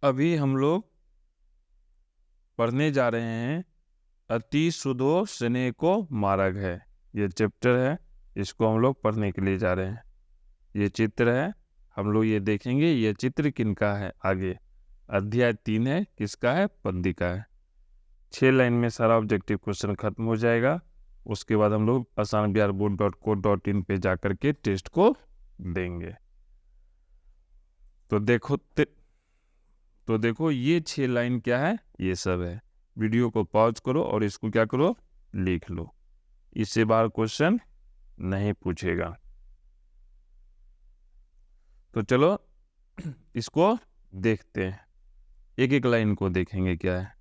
अभी हम लोग पढ़ने जा रहे हैं अति सुदो स्नेह को मार्ग है। ये चैप्टर है, इसको हम लोग पढ़ने के लिए जा रहे हैं। ये चित्र है, हम लोग ये देखेंगे ये चित्र किनका है। आगे अध्याय 3 है, किसका है? पद्दी का है। 6 लाइन में सारा ऑब्जेक्टिव क्वेश्चन खत्म हो जाएगा। उसके बाद हम लोग asanbiharboard.co.in पे जा करके टेस्ट को देंगे। तो देखो ये 6 लाइन क्या है, ये सब है। वीडियो को पॉज करो और इसको क्या करो, लिख लो। इससे बाहर क्वेश्चन नहीं पूछेगा। तो चलो इसको देखते हैं, एक एक लाइन को देखेंगे क्या है।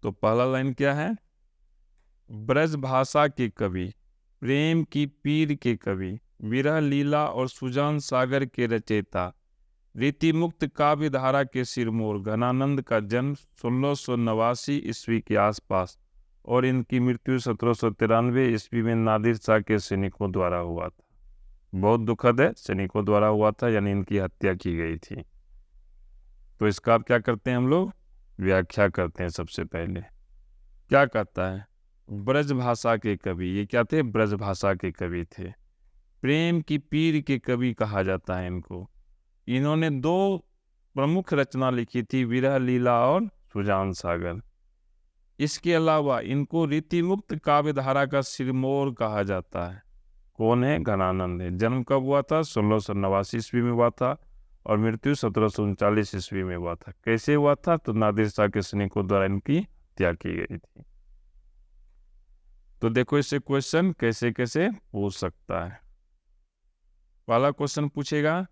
तो पहला लाइन क्या है? ब्रज भाषा के कवि, प्रेम की पीर के कवि, विरह लीला और सुजान सागर के रचयिता, रीति मुक्त काव्य धारा के सिरमौर घनानंद का जन्म 1689 ईस्वी के आसपास और इनकी मृत्यु 1793 ईस्वी में नादिर शाह के सैनिकों द्वारा हुआ था। बहुत दुखद है, सैनिकों द्वारा हुआ था, यानी इनकी हत्या की गई थी। तो इसका आप क्या करते हैं, हम लोग व्याख्या करते हैं। सबसे पहले क्या कहता है? ब्रज भाषा के कवि, ये क्या थे? ब्रज भाषा के कवि थे। प्रेम की पीर के कवि कहा जाता है इनको। इन्होंने 2 प्रमुख रचना लिखी थी, विरह लीला और सुजान सागर। इसके अलावा इनको रीति मुक्त काव्य धारा का सिरमौर कहा जाता है। कौन है? घनानंद है। जन्म कब हुआ था? 1689 ईस्वी में हुआ था और मृत्यु 1739 ईस्वी में हुआ था। कैसे हुआ था? तो नादिर शाह के सैनिकों द्वारा इनकी हत्या की गई थी। तो देखो इससे क्वेश्चन कैसे कैसे पूछ सकता है। पहला क्वेश्चन पूछेगा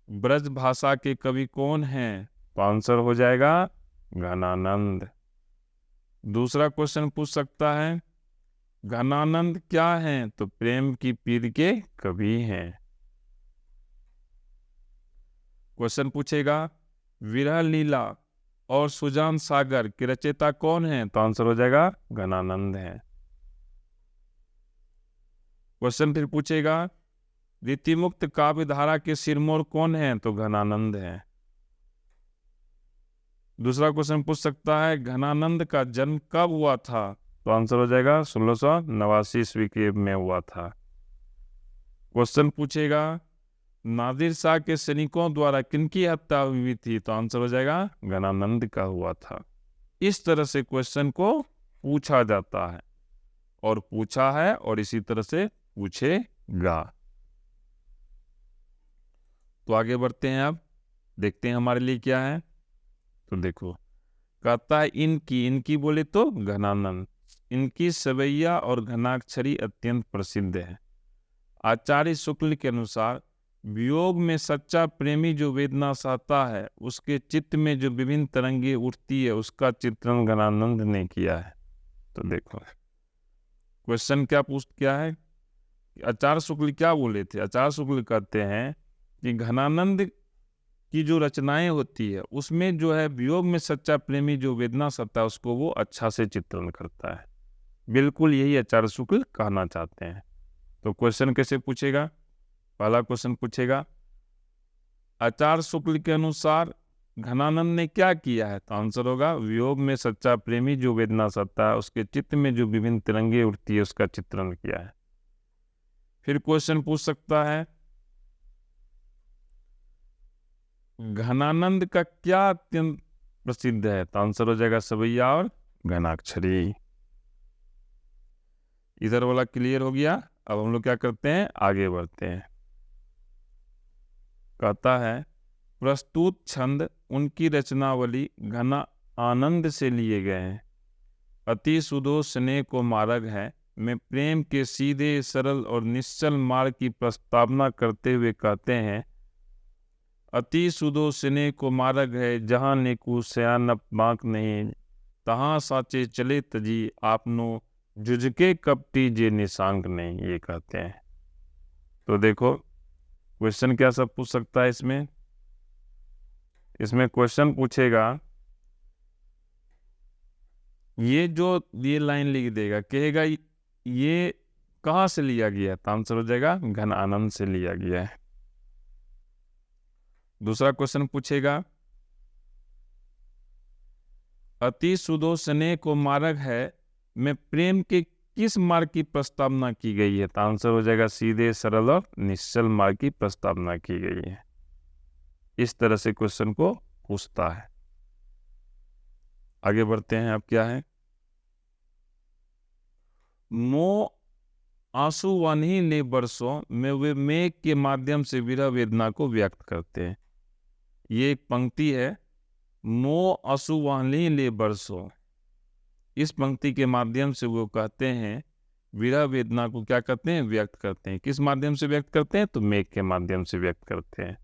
ब्रज भाषा के कवि कौन हैं? तो आंसर हो जाएगा घनानंद। दूसरा क्वेश्चन पूछ सकता है घनानंद क्या हैं? तो प्रेम की पीर के कवि हैं। क्वेश्चन पूछेगा विरह लीला और सुजान सागर के रचयिता कौन हैं? तो आंसर हो जाएगा घनानंद हैं। क्वेश्चन फिर पूछेगा रीति मुक्त काव्य धारा के सिरमौर कौन है? तो घनानंद है। दूसरा क्वेश्चन पूछ सकता है घनानंद का जन्म कब हुआ था? तो आंसर हो जाएगा 1689 ईस्वी के में हुआ था। क्वेश्चन पूछेगा नादिर शाह के सैनिकों द्वारा किनकी हत्या हुई थी? तो आंसर हो जाएगा घनानंद का हुआ था। इस तरह से क्वेश्चन को पूछा जाता है और पूछा है और इसी तरह से पूछेगा। तो आगे बढ़ते हैं, अब देखते हैं हमारे लिए क्या है। तो देखो कहता है इनकी बोले तो घनानंद, इनकी सवैया और घनाक्षरी अत्यंत प्रसिद्ध है। आचार्य शुक्ल के अनुसार वियोग में सच्चा प्रेमी जो वेदना सहता है, उसके चित्त में जो विभिन्न तरंगे उठती है, उसका चित्रण घनानंद ने किया है। तो देखो क्वेश्चन क्या है? आचार्य शुक्ल क्या बोले थे? आचार्य शुक्ल कहते हैं कि घनानंद की जो रचनाएं होती है उसमें जो है वियोग में सच्चा प्रेमी जो वेदना सहता है, उसको वो अच्छा से चित्रण करता है। बिल्कुल यही आचार्य शुक्ल कहना चाहते हैं। तो क्वेश्चन कैसे पूछेगा? पहला क्वेश्चन पूछेगा आचार्य शुक्ल के अनुसार घनानंद ने क्या किया है? तो आंसर होगा वियोग में सच्चा प्रेमी जो वेदना सहता है, उसके चित्त में जो विभिन्न तरंगे उठती है, उसका चित्रण किया है। फिर क्वेश्चन पूछ सकता है घनानंद का क्या अत्यंत प्रसिद्ध है? तो आंसर हो जाएगा सवैया और घनाक्षरी। इधर वाला क्लियर हो गया। अब हम लोग क्या करते हैं, आगे बढ़ते हैं। कहता है प्रस्तुत छंद उनकी रचनावली घना आनंद से लिए गए हैं। अति सुदो स्नेह को मार्ग है में प्रेम के सीधे सरल और निश्चल मार्ग की प्रस्तावना करते हुए कहते हैं अति सुदो स्नेह को मार्ग है जहाँ नेकू सयान बांक नहीं, तहाँ साचे चले तजी आपनो जुझके कपटी जे निशांक नहीं। ये कहते हैं। तो देखो क्वेश्चन क्या सब पूछ सकता है इसमें क्वेश्चन पूछेगा ये लाइन लिख देगा, कहेगा ये कहाँ से लिया गया? तो आंसर हो जाएगा घन आनंद से लिया गया है। दूसरा क्वेश्चन पूछेगा अति सुदोषने को मार्ग है में प्रेम के किस मार्ग की प्रस्तावना की गई है? तो आंसर हो जाएगा सीधे, सरल और निश्चल मार्ग की प्रस्तावना की गई है। इस तरह से क्वेश्चन को पूछता है। आगे बढ़ते हैं। अब क्या है? मोह आंसू वानी ने बरसों में वे मेघ के माध्यम से विरह वेदना को व्यक्त करते हैं। ये एक पंक्ति है, मोह आंसू वानी ले बरसों। इस पंक्ति के माध्यम से वो कहते हैं विरह वेदना को क्या करते हैं? व्यक्त करते हैं। किस माध्यम से व्यक्त करते हैं? तो मेघ के माध्यम से व्यक्त करते हैं।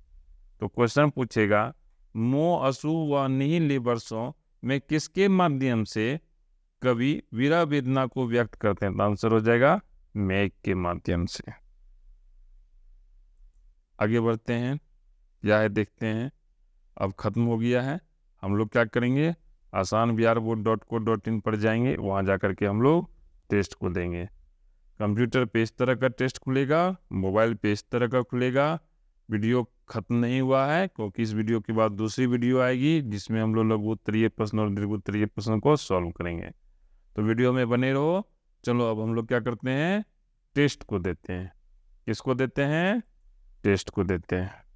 तो क्वेश्चन पूछेगा मोह आंसू वानी ले बरसों में किसके माध्यम से कवि विरह वेदना को व्यक्त करते हैं? तो आंसर हो जाएगा मेघ के माध्यम से। आगे बढ़ते हैं। क्या है देखते हैं। अब खत्म हो गया है। हम लोग क्या करेंगे? asanbharboard.co.in पर जाएंगे, वहाँ जा करके हम लोग टेस्ट को देंगे। कंप्यूटर पे इस तरह का टेस्ट खुलेगा, मोबाइल पे इस तरह का खुलेगा। वीडियो खत्म नहीं हुआ है, क्योंकि इस वीडियो के बाद दूसरी वीडियो आएगी जिसमें हम लोग लघु उत्तरीय प्रश्न और दीर्घ उत्तरीय प्रश्न को सॉल्व करेंगे। तो वीडियो में बने रहो। चलो अब हम लोग क्या करते हैं? टेस्ट को देते हैं। किसको देते हैं? टेस्ट को देते हैं।